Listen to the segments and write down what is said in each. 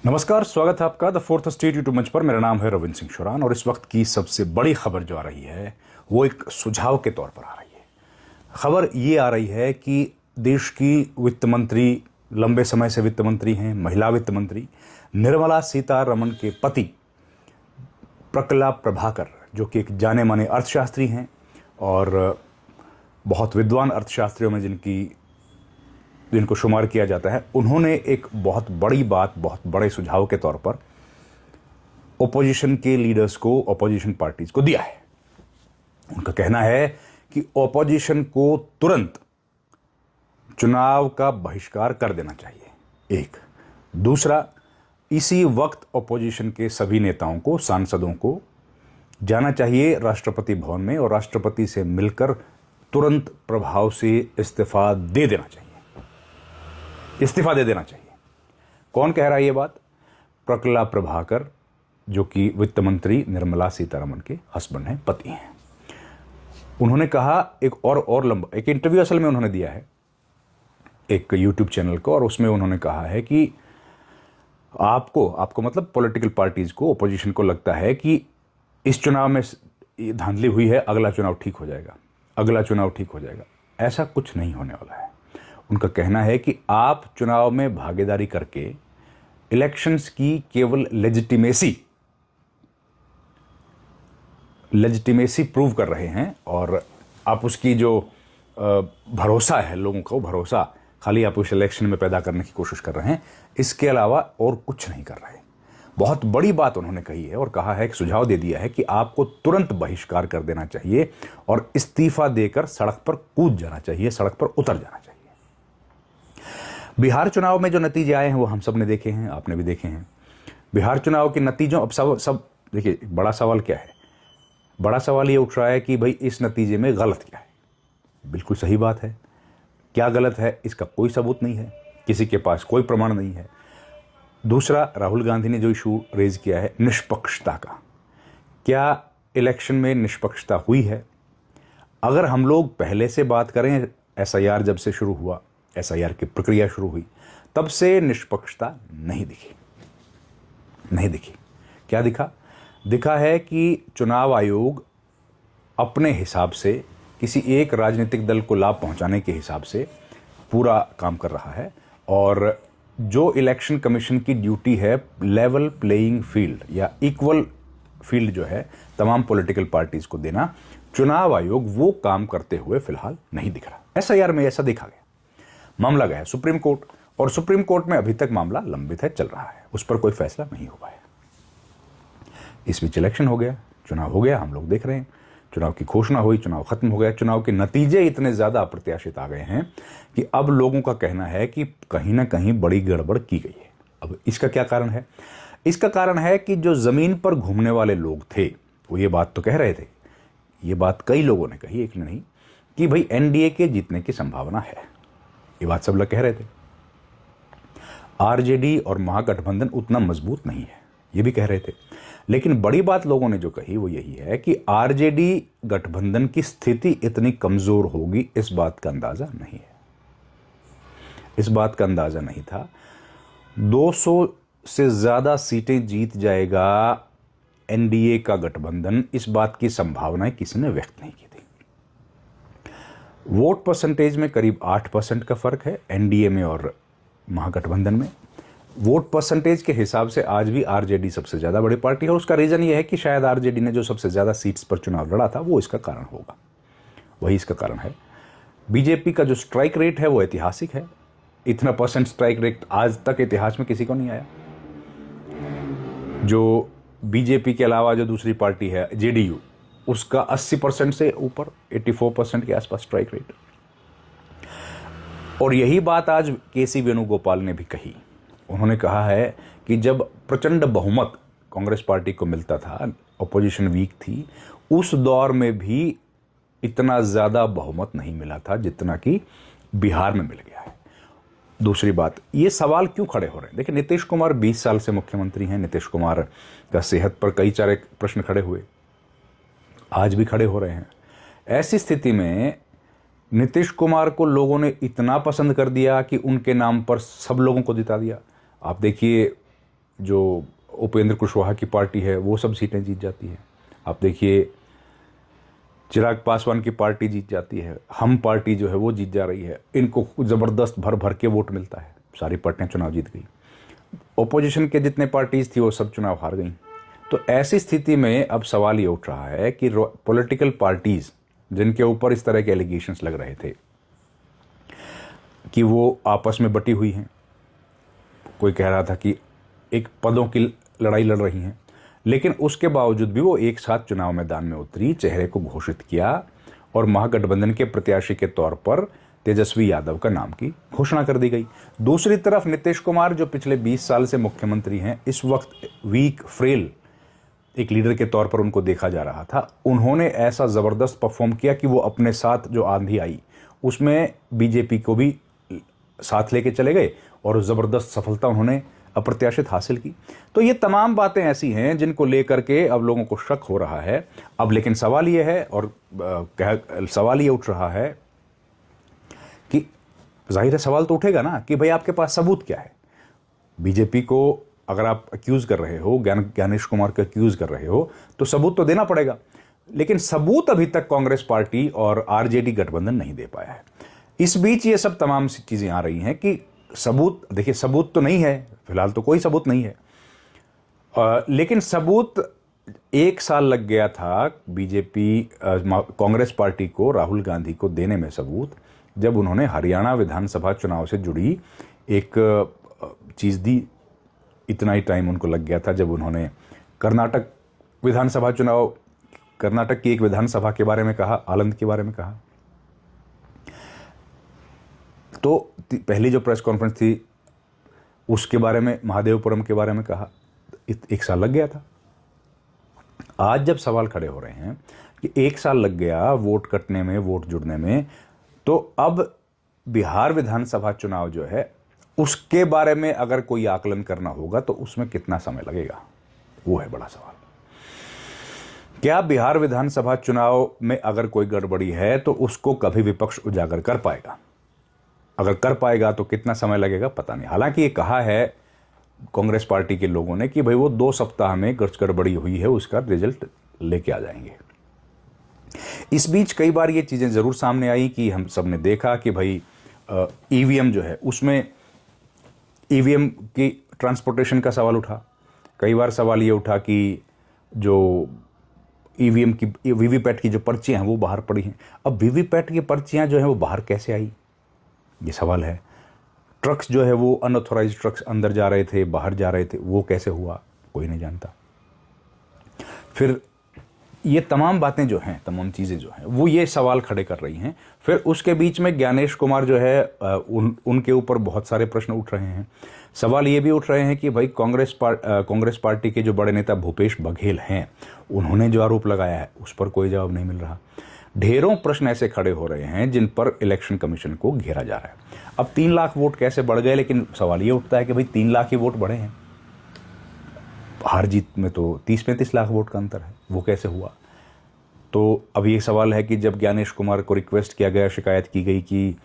नमस्कार, स्वागत है आपका द फोर्थ स्टेट यूट्यूब मंच पर। मेरा नाम है रविंद्र सिंह शुरान और इस वक्त की सबसे बड़ी खबर जो आ रही है वो एक सुझाव के तौर पर आ रही है। खबर ये आ रही है कि देश की वित्त मंत्री, लंबे समय से वित्त मंत्री हैं, महिला वित्त मंत्री निर्मला सीतारमण के पति प्रकल्प प्रभाकर, जो कि एक जाने माने अर्थशास्त्री हैं और बहुत विद्वान अर्थशास्त्रियों में जिनको शुमार किया जाता है, उन्होंने एक बहुत बड़ी बात, बहुत बड़े सुझाव के तौर पर ओपोजिशन के लीडर्स को, ओपोजिशन पार्टीज को दिया है। उनका कहना है कि ओपोजिशन को तुरंत चुनाव का बहिष्कार कर देना चाहिए। एक दूसरा, इसी वक्त ओपोजिशन के सभी नेताओं को, सांसदों को जाना चाहिए राष्ट्रपति भवन में और राष्ट्रपति से मिलकर तुरंत प्रभाव से इस्तीफा दे देना चाहिए। इस्तीफा दे देना चाहिए। कौन कह रहा है ये बात? प्रकल्प प्रभाकर, जो कि वित्त मंत्री निर्मला सीतारमण के हस्बैंड हैं, पति हैं। उन्होंने कहा, एक लंबा एक इंटरव्यू असल में उन्होंने दिया है एक यूट्यूब चैनल को, और उसमें उन्होंने कहा है कि आपको मतलब पॉलिटिकल पार्टीज को, ओपोजिशन को लगता है कि इस चुनाव में धांधली हुई है, अगला चुनाव ठीक हो जाएगा, अगला चुनाव ठीक हो जाएगा। ऐसा कुछ नहीं होने वाला है। उनका कहना है कि आप चुनाव में भागीदारी करके इलेक्शंस की केवल लेजिटिमेसी प्रूव कर रहे हैं और आप उसकी जो भरोसा है लोगों का, वो भरोसा खाली आप उस इलेक्शन में पैदा करने की कोशिश कर रहे हैं, इसके अलावा और कुछ नहीं कर रहे। बहुत बड़ी बात उन्होंने कही है और कहा है कि सुझाव दे दिया है कि आपको तुरंत बहिष्कार कर देना चाहिए और इस्तीफा देकर सड़क पर कूद जाना चाहिए, सड़क पर उतर जाना चाहिए। बिहार चुनाव में जो नतीजे आए हैं वो हम सब ने देखे हैं, आपने भी देखे हैं। बिहार चुनाव के नतीजों, अब सब देखिए, बड़ा सवाल क्या है? बड़ा सवाल ये उठ रहा है कि भाई इस नतीजे में गलत क्या है। बिल्कुल सही बात है। क्या गलत है इसका कोई सबूत नहीं है, किसी के पास कोई प्रमाण नहीं है। दूसरा, राहुल गांधी ने जो इशू रेज किया है निष्पक्षता का, क्या इलेक्शन में निष्पक्षता हुई है? अगर हम लोग पहले से बात करें, एसआईआर जब से शुरू हुआ, एसआईआर की प्रक्रिया शुरू हुई, तब से निष्पक्षता नहीं दिखी। क्या दिखा है कि चुनाव आयोग अपने हिसाब से, किसी एक राजनीतिक दल को लाभ पहुंचाने के हिसाब से पूरा काम कर रहा है। और जो इलेक्शन कमीशन की ड्यूटी है लेवल प्लेइंग फील्ड या इक्वल फील्ड जो है तमाम पॉलिटिकल पार्टीज को देना, चुनाव आयोग वो काम करते हुए फिलहाल नहीं दिख रहा। एसआईआर में ऐसा देखा गया। मामला गया सुप्रीम कोर्ट और सुप्रीम कोर्ट में अभी तक मामला लंबित है, चल रहा है, उस पर कोई फैसला नहीं हुआ है। इस बीच इलेक्शन हो गया, चुनाव हो गया, हम लोग देख रहे हैं। चुनाव की घोषणा हुई, चुनाव खत्म हो गया। चुनाव के नतीजे इतने ज्यादा अप्रत्याशित आ गए हैं कि अब लोगों का कहना है कि कहीं ना कहीं बड़ी गड़बड़ की गई है। अब इसका क्या कारण है? इसका कारण है कि जो जमीन पर घूमने वाले लोग थे वो ये बात तो कह रहे थे, ये बात कई लोगों ने कही, एक ने नहीं, कि भाई एनडीए के जीतने की संभावना है। ये बात सब लोग कह रहे थे। आरजेडी और महागठबंधन उतना मजबूत नहीं है, ये भी कह रहे थे। लेकिन बड़ी बात लोगों ने जो कही वो यही है कि आरजेडी गठबंधन की स्थिति इतनी कमजोर होगी, इस बात का अंदाजा नहीं है। इस बात का अंदाजा नहीं था। 200 से ज्यादा सीटें जीत जाएगा एनडीए का गठबंधन, इस बात की संभावनाएं किसी ने व्यक्त नहीं की थी। वोट परसेंटेज में करीब 8% का फर्क है एनडीए में और महागठबंधन में। वोट परसेंटेज के हिसाब से आज भी आरजेडी सबसे ज्यादा बड़ी पार्टी है और उसका रीजन यह है कि शायद आरजेडी ने जो सबसे ज्यादा सीट्स पर चुनाव लड़ा था वो इसका कारण होगा, वही इसका कारण है। बीजेपी का जो स्ट्राइक रेट है वो ऐतिहासिक है। इतना % स्ट्राइक रेट आज तक इतिहास में किसी को नहीं आया। जो बीजेपी के अलावा जो दूसरी पार्टी है जेडीयू, उसका 80% से ऊपर, 84% के आसपास स्ट्राइक रेट। और यही बात आज केसी वेणुगोपाल ने भी कही। उन्होंने कहा है कि जब प्रचंड बहुमत कांग्रेस पार्टी को मिलता था, ऑपोजिशन वीक थी, उस दौर में भी इतना ज्यादा बहुमत नहीं मिला था जितना कि बिहार में मिल गया है। दूसरी बात, ये सवाल क्यों खड़े हो रहे हैं? देखिए, नीतीश कुमार 20 साल से मुख्यमंत्री हैं। नीतीश कुमार का सेहत पर कई सारे प्रश्न खड़े हुए, आज भी खड़े हो रहे हैं। ऐसी स्थिति में नीतीश कुमार को लोगों ने इतना पसंद कर दिया कि उनके नाम पर सब लोगों को जिता दिया। आप देखिए, जो उपेंद्र कुशवाहा की पार्टी है वो सब सीटें जीत जाती है। आप देखिए चिराग पासवान की पार्टी जीत जाती है, हम पार्टी जो है वो जीत जा रही है, इनको ज़बरदस्त भर भर के वोट मिलता है, सारी पार्टियां चुनाव जीत गई। ओपोजिशन के जितने पार्टीज थी वो सब चुनाव हार गई। तो ऐसी स्थिति में अब सवाल ये उठ रहा है कि पॉलिटिकल पार्टीज जिनके ऊपर इस तरह के एलिगेशंस लग रहे थे कि वो आपस में बटी हुई हैं, कोई कह रहा था कि एक पदों की लड़ाई लड़ रही हैं, लेकिन उसके बावजूद भी वो एक साथ चुनाव मैदान में उतरी, चेहरे को घोषित किया और महागठबंधन के प्रत्याशी के तौर पर तेजस्वी यादव का नाम की घोषणा कर दी गई। दूसरी तरफ नीतीश कुमार जो पिछले 20 साल से मुख्यमंत्री हैं, इस वक्त वीक फ्रेल एक लीडर के तौर पर उनको देखा जा रहा था। उन्होंने ऐसा ज़बरदस्त परफॉर्म किया कि वो अपने साथ जो आंधी आई उसमें बीजेपी को भी साथ लेके चले गए और ज़बरदस्त सफलता उन्होंने अप्रत्याशित हासिल की। तो ये तमाम बातें ऐसी हैं जिनको लेकर के अब लोगों को शक हो रहा है। अब लेकिन सवाल ये है और सवाल ये उठ रहा है कि जाहिर है सवाल तो उठेगा ना कि भाई आपके पास सबूत क्या है। बीजेपी को अगर आप अक्यूज़ कर रहे हो, ज्ञानेश कुमार को अक्यूज़ कर रहे हो, तो सबूत तो देना पड़ेगा। लेकिन सबूत अभी तक कांग्रेस पार्टी और आरजेडी गठबंधन नहीं दे पाया है। इस बीच ये सब तमाम सी चीज़ें आ रही हैं कि सबूत, देखिए सबूत तो नहीं है, फिलहाल तो कोई सबूत नहीं है, लेकिन सबूत 1 साल लग गया था बीजेपी कांग्रेस पार्टी को, राहुल गांधी को देने में सबूत, जब उन्होंने हरियाणा विधानसभा चुनाव से जुड़ी एक चीज़ दी। इतना ही टाइम उनको लग गया था जब उन्होंने कर्नाटक विधानसभा चुनाव, कर्नाटक की एक विधानसभा के बारे में कहा, आनंद के बारे में कहा। तो पहली जो प्रेस कॉन्फ्रेंस थी उसके बारे में, महादेवपुरम के बारे में कहा, 1 साल लग गया था। आज जब सवाल खड़े हो रहे हैं कि 1 साल लग गया वोट कटने में, वोट जुड़ने में, तो अब बिहार विधानसभा चुनाव जो है उसके बारे में अगर कोई आकलन करना होगा तो उसमें कितना समय लगेगा, वो है बड़ा सवाल। क्या बिहार विधानसभा चुनाव में अगर कोई गड़बड़ी है तो उसको कभी विपक्ष उजागर कर पाएगा? अगर कर पाएगा तो कितना समय लगेगा, पता नहीं। हालांकि ये कहा है कांग्रेस पार्टी के लोगों ने कि भाई वो 2 सप्ताह में गड़बड़ी हुई है उसका रिजल्ट लेके आ जाएंगे। इस बीच कई बार ये चीज़ें ज़रूर सामने आई कि हम सब ने देखा कि भाई ईवीएम जो है उसमें ईवीएम की ट्रांसपोर्टेशन का सवाल उठा। कई बार सवाल ये उठा कि जो ईवीएम की, वीवीपैट की जो पर्चियाँ हैं वो बाहर पड़ी हैं। अब वीवीपैट की पर्चियाँ जो हैं वो बाहर कैसे आई, ये सवाल है। ट्रक्स जो है वो अनऑथोराइज्ड ट्रक्स अंदर जा रहे थे, बाहर जा रहे थे, वो कैसे हुआ, कोई नहीं जानता। फिर ये तमाम बातें जो हैं, तमाम चीज़ें जो हैं वो ये सवाल खड़े कर रही हैं। फिर उसके बीच में ज्ञानेश कुमार जो है उनके ऊपर बहुत सारे प्रश्न उठ रहे हैं। सवाल ये भी उठ रहे हैं कि भाई कांग्रेस पार्टी के जो बड़े नेता भूपेश बघेल हैं, उन्होंने जो आरोप लगाया है उस पर कोई जवाब नहीं मिल रहा। ढेरों प्रश्न ऐसे खड़े हो रहे हैं जिन पर इलेक्शन कमीशन को घेरा जा रहा है। अब 3 लाख वोट कैसे बढ़ गए, लेकिन सवाल ये उठता है कि भाई 3 लाख ही वोट बढ़े हैं, हार जीत में तो 30-35 लाख वोट का अंतर है, वो कैसे हुआ? तो अब ये सवाल है कि जब ज्ञानेश कुमार को रिक्वेस्ट किया गया, शिकायत की गई कि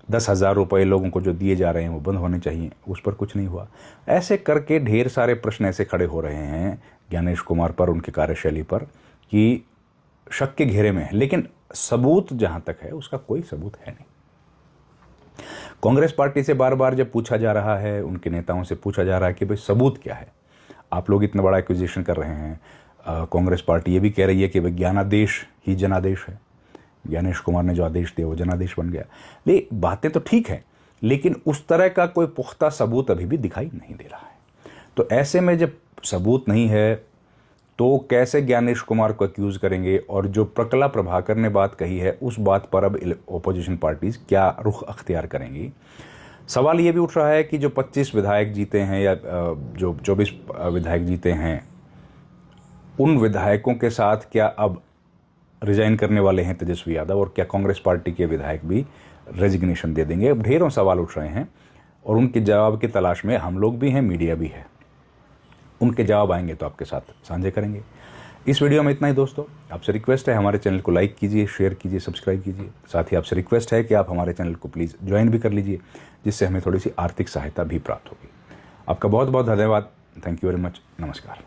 10,000 रुपये लोगों को जो दिए जा रहे हैं वो बंद होने चाहिए, उस पर कुछ नहीं हुआ। ऐसे करके ढेर सारे प्रश्न ऐसे खड़े हो रहे हैं ज्ञानेश कुमार पर, उनकी कार्यशैली पर, कि शक के घेरे में है। लेकिन सबूत जहां तक है उसका कोई सबूत है नहीं। कांग्रेस पार्टी से बार बार जब पूछा जा रहा है, उनके नेताओं से पूछा जा रहा है कि भाई सबूत क्या है, आप लोग इतना बड़ा एक्विजिशन कर रहे हैं। कांग्रेस पार्टी ये भी कह रही है कि भाई ज्ञानादेश ही जनादेश है, ज्ञानेश कुमार ने जो आदेश दिया वो जनादेश बन गया। लेकिन बातें तो ठीक है, लेकिन उस तरह का कोई पुख्ता सबूत अभी भी दिखाई नहीं दे रहा है। तो ऐसे में जब सबूत नहीं है तो कैसे ज्ञानेश कुमार को अक्यूज़ करेंगे? और जो प्रकला प्रभाकर ने बात कही है उस बात पर अब ओपोजिशन पार्टीज क्या रुख अख्तियार करेंगी? सवाल ये भी उठ रहा है कि जो 25 विधायक जीते हैं या जो 24 विधायक जीते हैं, उन विधायकों के साथ क्या अब रिजाइन करने वाले हैं तेजस्वी यादव, और क्या कांग्रेस पार्टी के विधायक भी रेजिग्नेशन दे देंगे? अब ढेरों सवाल उठ रहे हैं और उनके जवाब की तलाश में हम लोग भी हैं, मीडिया भी है। उनके जवाब आएंगे तो आपके साथ साझे करेंगे। इस वीडियो में इतना ही दोस्तों। आपसे रिक्वेस्ट है हमारे चैनल को लाइक कीजिए, शेयर कीजिए, सब्सक्राइब कीजिए। साथ ही आपसे रिक्वेस्ट है कि आप हमारे चैनल को प्लीज़ ज्वाइन भी कर लीजिए, जिससे हमें थोड़ी सी आर्थिक सहायता भी प्राप्त होगी। आपका बहुत बहुत धन्यवाद। थैंक यू वेरी मच, नमस्कार।